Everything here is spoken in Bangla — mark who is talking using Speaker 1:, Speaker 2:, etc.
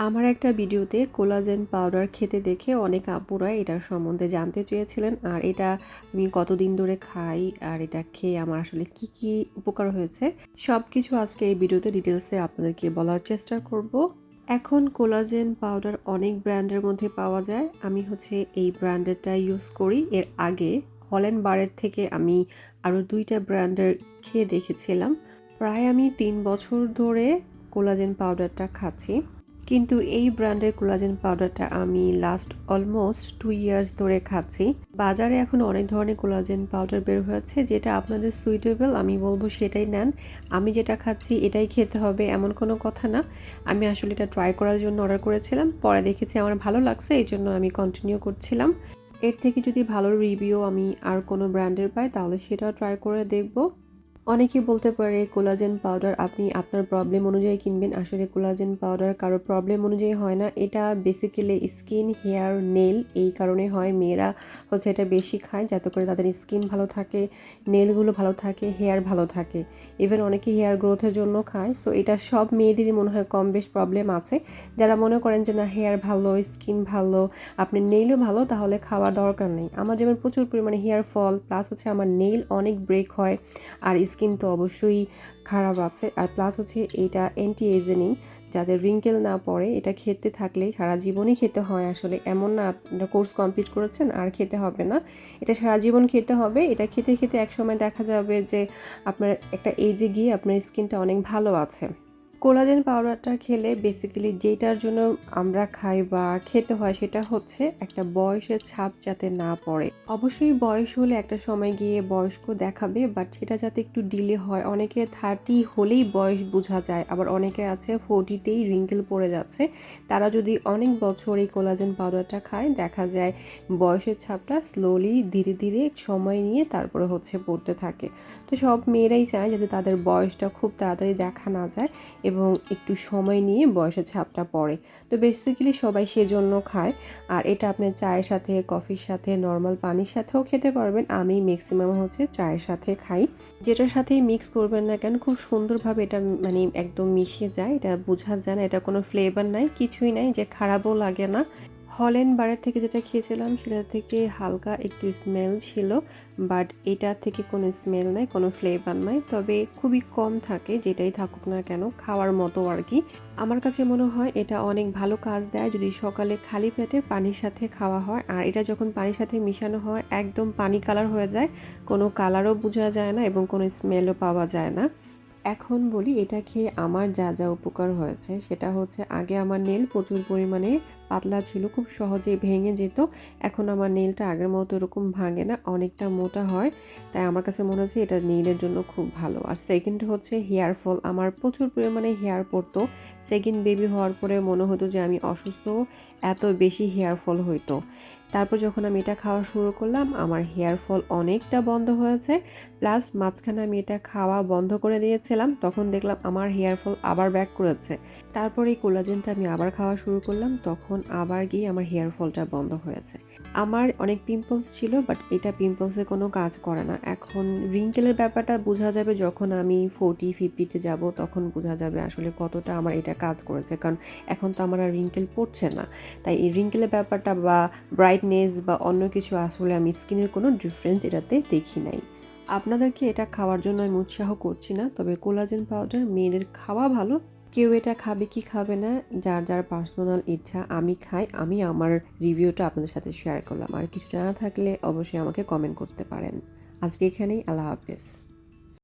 Speaker 1: আমার একটা ভিডিওতে কোলাজেন পাউডার খেতে দেখে অনেক আপুরা এটার সম্বন্ধে জানতে চেয়েছিলেন আর এটা আমি কতদিন ধরে খাই আর এটা খেয়ে আমার আসলে কি কি উপকার হয়েছে সবকিছু আজকে এই ভিডিওতে ডিটেলসে আপনাদেরকে বলার চেষ্টা করব। এখন কোলাজেন পাউডার অনেক ব্র্যান্ডের মধ্যে পাওয়া যায়। আমি এই ব্র্যান্ডেরটা ইউজ করি। এর আগে হল্যান্ড বারের থেকে আমি আরও 2টা ব্র্যান্ডের খেয়ে দেখেছিলাম। প্রায় আমি 3 বছর ধরে কোলাজেন পাউডারটা খাচ্ছি, কিন্তু এই ব্র্যান্ডের কোলাজেন পাউডারটা আমি লাস্ট অলমোস্ট 2 ইয়ার্স ধরে খাচ্ছি। বাজারে এখন অনেক ধরনের কোলাজেন পাউডার বের হয়েছে, যেটা আপনাদের সুইটেবল আমি বলবো সেটাই নেন। আমি যেটা খাচ্ছি এটাই খেতে হবে এমন কোনো কথা না। আমি আসলে এটা ট্রাই করার জন্য অর্ডার করেছিলাম, পরে দেখেছি আমার ভালো লাগছে, এই জন্য আমি কন্টিনিউ করছিলাম। এর থেকে যদি ভালো রিভিউ আমি আর কোনো ব্র্যান্ডের পাই তাহলে সেটাও ট্রাই করে দেখব। অনেকেই বলতে পারে কোলাজেন পাউডার আপনি আপনার প্রবলেম অনুযায়ী কিনবেন। আসলে কোলাজেন পাউডার কারো প্রবলেম অনুযায়ী হয় না। এটা বেসিক্যালি স্কিন, হেয়ার, নেল এই কারণে হয়। মেয়েরা এটা বেশি খায় যাতে করে তাদের স্কিন ভালো থাকে, নেলগুলো ভালো থাকে, হেয়ার ভালো থাকে। ইভেন অনেকে হেয়ার গ্রোথের জন্য খায়। সো এটা সব মেয়েদেরই মনে হয় কম বেশ প্রবলেম আছে। যারা মনে করেন যে না হেয়ার ভালো, স্কিন ভালো, আপনি নেইলও ভালো, তাহলে খাওয়ার দরকার নেই। আমার যেমন প্রচুর পরিমাণে হেয়ার ফল, প্লাস আমার নেইল অনেক ব্রেক হয়, আর স্কিন তো অবশ্যই খারাপ আছে। আর প্লাস এটা অ্যান্টি এজেনিং, যাদের রিঙ্কেল না পড়ে। এটা খেতে থাকলেই সারা জীবনই খেতে হয়। আসলে এমন না আপনি কোর্স কমপ্লিট করেছেন আর খেতে হবে না, এটা সারা জীবন খেতে হবে। এটা খেতে খেতে একসময় দেখা যাবে যে আপনার একটা এজে গিয়ে আপনার স্কিনটা অনেক ভালো আছে। কোলাজেন পাউডারটা খেলে বেসিক্যালি যেটার জন্য আমরা খাই বা খেতে হয় সেটা একটা বয়সের ছাপ যাতে না পড়ে। অবশ্যই বয়স হলে একটা সময় গিয়ে বয়স্ক দেখাবে, বাট সেটা যাতে একটু ডিলে হয়। অনেকে 30 হলেই বয়স বোঝা যায়, আবার অনেকে আছে 40তেই রিঙ্কেল পড়ে যাচ্ছে। তারা যদি অনেক বছর এই কোলাজেন পাউডারটা খায় দেখা যায় বয়সের ছাপটা স্লোলি ধীরে ধীরে সময় নিয়ে তারপরে পড়তে থাকে। তো সব মেয়েরাই চায় যাতে তাদের বয়সটা খুব তাড়াতাড়ি দেখা না যায় এবং একটু সময় নিয়ে বয়সের ছাপটা পড়ে। তো বেসিক্যালি সবাই সেজন্য খায়। আর এটা আপনি চায়ের সাথে, কফির সাথে, নর্মাল পানির সাথেও খেতে পারবেন। আমি ম্যাক্সিমাম চায়ের সাথে খাই। যেটার সাথেই মিক্স করবেন না কেন খুব সুন্দরভাবে এটা একদম মিশিয়ে যায়। এটা বোঝা যায় না, এটা কোনো ফ্লেভার নাই, কিছুই নাই, যে খারাপও লাগে না। হল্যান্ড বারের থেকে যেটা খেয়েছিলাম সেটা থেকে হালকা একটু স্মেল ছিল, বাট এটা থেকে কোনো স্মেল নাই, কোনো ফ্লেভার নাই, তবে খুবই কম থাকে। যেটাই থাকুক না কেন খাওয়ার মতো আর কি। আমার কাছে মনে হয় এটা অনেক ভালো কাজ দেয় যদি সকালে খালি পেটে পানির সাথে খাওয়া হয়। আর এটা যখন পানির সাথে মিশানো হয় একদম পানি কালার হয়ে যায়, কোনো কালারও বোঝা যায় না এবং কোনো স্মেলও পাওয়া যায় না। এখন বলি এটা খেয়ে আমার যা যা উপকার হয়েছে সেটা আগে আমার নেল প্রচুর পরিমাণে পাতলা ছিল, খুব সহজেই ভেঙে যেত। এখন আমার নেলটা আগের মতো এরকম ভাঙে না, অনেকটা মোটা হয়। তাই আমার কাছে মনে হচ্ছে এটা নেইলের জন্য খুব ভালো। আর সেকেন্ড হেয়ার ফল। আমার প্রচুর পরিমাণে হেয়ার পড়তো। সেকেন্ড বেবি হওয়ার পরে মনে হতো যে আমি অসুস্থ, এত বেশি হেয়ার ফল হইতো। তারপর যখন আমি এটা খাওয়া শুরু করলাম আমার হেয়ার ফল অনেকটা বন্ধ হয়েছে। প্লাস মাঝখানে আমি এটা খাওয়া বন্ধ করে দিয়েছিলাম, তখন দেখলাম আমার হেয়ার ফল আবার ব্যাক করেছে। তারপর এই কোলাজেনটা আমি আবার খাওয়া শুরু করলাম, তখন আবার গিয়ে আমার হেয়ার ফলটা বন্ধ হয়েছে। আমার অনেক পিম্পলস ছিল, বাট এটা পিম্পলসে কোনো কাজ করে না। এখন রিঙ্কেলের ব্যাপারটা বোঝা যাবে যখন আমি 40-50-তে যাব, তখন বোঝা যাবে আসলে কতটা আমার এটা কাজ করেছে। কারণ এখন তো আমার আর রিঙ্কেল পড়ছে না, তাই এই রিঙ্কেলের ব্যাপারটা বা ব্রাইটনেস বা অন্য কিছু আসলে আমি স্কিনের কোনো ডিফারেন্স এটাতে দেখি নাই। আপনাদেরকে এটা খাওয়ার জন্য আমি উৎসাহ করছি না, তবে কোলাজেন পাউডার মেয়েদের খাওয়া ভালো। কেউ এটা খাবে কি খাবে না যার যার পার্সোনাল ইচ্ছা। আমি খাই, আমি আমার রিভিউটা আপনাদের সাথে শেয়ার করলাম। আর কিছু জানা থাকলে অবশ্যই আমাকে কমেন্ট করতে পারেন। আজকে এখানেই, আল্লাহ হাফেজ।